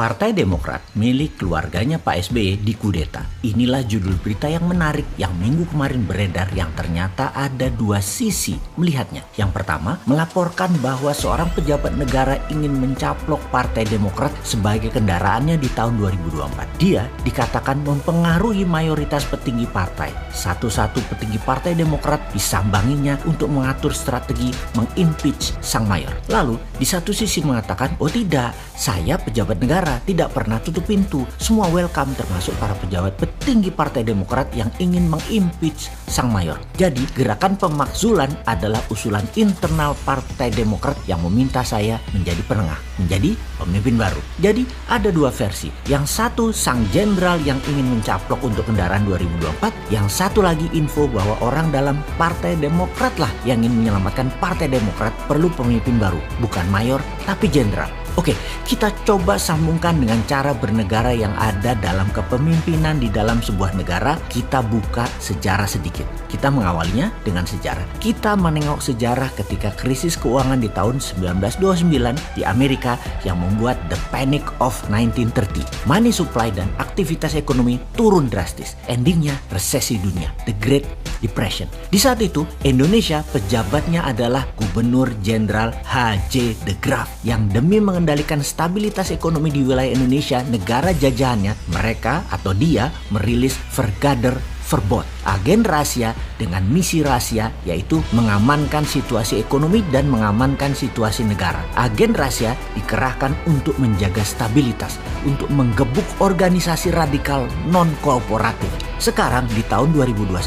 Partai Demokrat milik keluarganya Pak SBY dikudeta. Inilah judul berita yang menarik yang minggu kemarin beredar yang ternyata ada dua sisi melihatnya. Yang pertama, melaporkan bahwa seorang pejabat negara ingin mencaplok Partai Demokrat sebagai kendaraannya di tahun 2024. Dia dikatakan mempengaruhi mayoritas petinggi partai. Satu-satu petinggi Partai Demokrat disambanginya untuk mengatur strategi mengimpeach sang mayor. Lalu di satu sisi mengatakan, oh tidak, saya pejabat negara tidak pernah tutup pintu. Semua welcome, termasuk para pejabat petinggi Partai Demokrat yang ingin mengimpeach sang mayor. Jadi gerakan pemakzulan adalah usulan internal Partai Demokrat yang meminta saya menjadi penengah, menjadi pemimpin baru. Jadi ada dua versi. Yang satu sang jenderal yang ingin mencaplok untuk kendaraan 2024. Yang satu lagi info bahwa orang dalam Partai Demokrat lah yang ingin menyelamatkan Partai Demokrat perlu pemimpin baru. Bukan mayor tapi jenderal. Oke, kita coba sambungkan dengan cara bernegara yang ada dalam kepemimpinan di dalam sebuah negara. Kita buka sejarah sedikit. Kita mengawalinya dengan sejarah. Kita menengok sejarah ketika krisis keuangan di tahun 1929 di Amerika yang membuat the Panic of 1930. Money supply dan aktivitas ekonomi turun drastis. Endingnya resesi dunia, the Great Depression. Di saat itu, Indonesia pejabatnya adalah Gubernur Jenderal H.J. de Graaf yang demi mengendalikan stabilitas ekonomi di wilayah Indonesia, negara jajahannya, mereka atau dia merilis Vergader Verbod, agen rahasia dengan misi rahasia, yaitu mengamankan situasi ekonomi dan mengamankan situasi negara. Agen rahasia dikerahkan untuk menjaga stabilitas, untuk menggebuk organisasi radikal non-kooperatif. Sekarang di tahun 2021,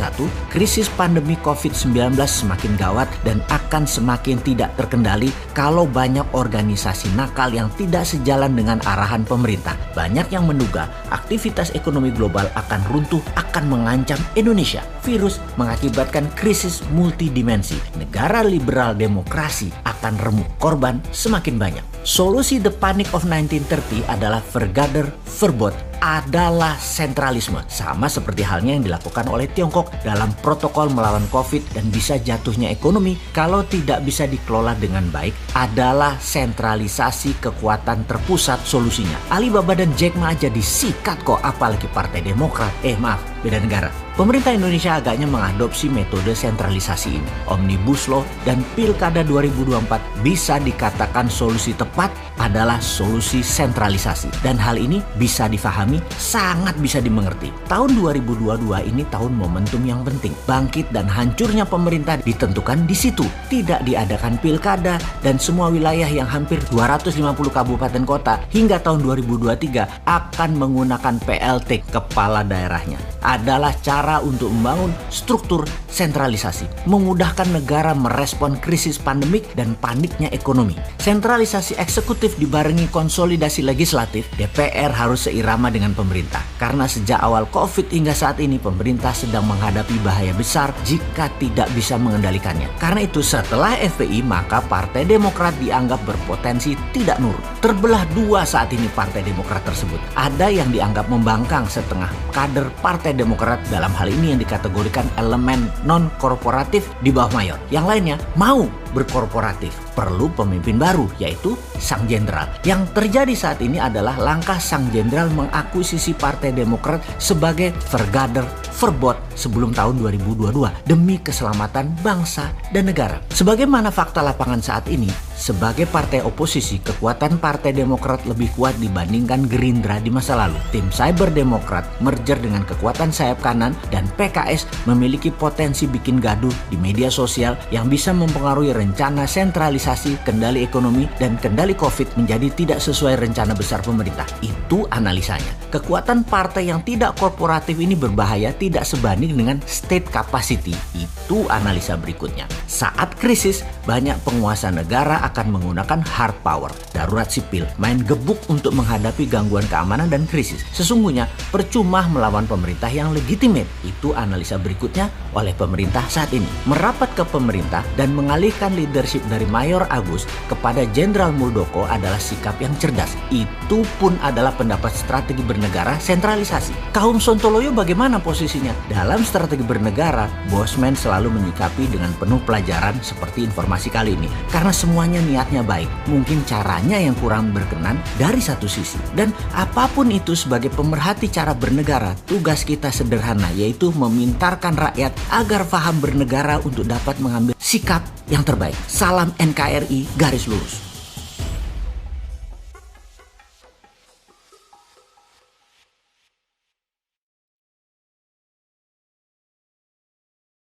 krisis pandemi COVID-19 semakin gawat dan akan semakin tidak terkendali kalau banyak organisasi nakal yang tidak sejalan dengan arahan pemerintah. Banyak yang menduga aktivitas ekonomi global akan runtuh, akan mengancam Indonesia. Virus mengakibatkan krisis multidimensi. Negara liberal demokrasi akan remuk, korban semakin banyak. Solusi the Panic of 1930 adalah Vergader Verbod, adalah sentralisme. Sama seperti halnya yang dilakukan oleh Tiongkok dalam protokol melawan COVID dan bisa jatuhnya ekonomi kalau tidak bisa dikelola dengan baik, adalah sentralisasi kekuatan terpusat solusinya. Alibaba dan Jack Ma aja disikat kok, apalagi Partai Demokrat. Beda negara. Pemerintah Indonesia agaknya mengadopsi metode sentralisasi ini. Omnibus Law dan Pilkada 2024 bisa dikatakan solusi tepat adalah solusi sentralisasi. Dan hal ini bisa difahami, sangat bisa dimengerti. Tahun 2022 ini tahun momentum yang penting. Bangkit dan hancurnya pemerintah ditentukan di situ. Tidak diadakan pilkada dan semua wilayah yang hampir 250 kabupaten kota hingga tahun 2023 akan menggunakan PLT, kepala daerahnya. Adalah cara untuk membangun struktur sentralisasi, memudahkan negara merespon krisis pandemik dan paniknya ekonomi. Sentralisasi eksekutif dibarengi konsolidasi legislatif, DPR harus seirama dengan pemerintah. Karena sejak awal COVID hingga saat ini pemerintah sedang menghadapi bahaya besar jika tidak bisa mengendalikannya. Karena itu setelah FPI maka Partai Demokrat dianggap berpotensi tidak nurut. Terbelah dua saat ini Partai Demokrat tersebut. Ada yang dianggap membangkang setengah kader Partai Demokrat, dalam hal ini yang dikategorikan elemen non-korporatif di bawah mayor. Yang lainnya mau berkorporatif. Perlu pemimpin baru, yaitu sang jenderal. Yang terjadi saat ini adalah langkah sang jenderal mengakuisisi Partai Demokrat sebagai Vergader Verbod sebelum tahun 2022 demi keselamatan bangsa dan negara. Sebagaimana fakta lapangan saat ini, sebagai partai oposisi, kekuatan Partai Demokrat lebih kuat dibandingkan Gerindra di masa lalu. Tim Cyber Demokrat merger dengan kekuatan sayap kanan dan PKS memiliki potensi bikin gaduh di media sosial yang bisa mempengaruhi rencana sentralisasi, kendali ekonomi, dan kendali COVID menjadi tidak sesuai rencana besar pemerintah. Itu analisanya. Kekuatan partai yang tidak korporatif ini berbahaya tidak sebanding dengan state capacity. Itu analisa berikutnya. Saat krisis, banyak penguasa negara akan menggunakan hard power, darurat sipil, main gebuk untuk menghadapi gangguan keamanan dan krisis. Sesungguhnya percuma melawan pemerintah yang legitimate. Itu analisa berikutnya oleh pemerintah saat ini. Merapat ke pemerintah dan mengalihkan leadership dari Mayor Agus kepada Jenderal Muldoko adalah sikap yang cerdas. Itu pun adalah pendapat strategi bernegara sentralisasi. Kaum Sontoloyo bagaimana posisinya? Dalam strategi bernegara, Bosman selalu menyikapi dengan penuh pelajaran seperti informasi informasi kali ini karena semuanya niatnya baik. Mungkin caranya yang kurang berkenan dari satu sisi. Dan apapun itu sebagai pemerhati cara bernegara, tugas kita sederhana, yaitu memintarkan rakyat agar paham bernegara untuk dapat mengambil sikap yang terbaik. Salam NKRI garis lurus.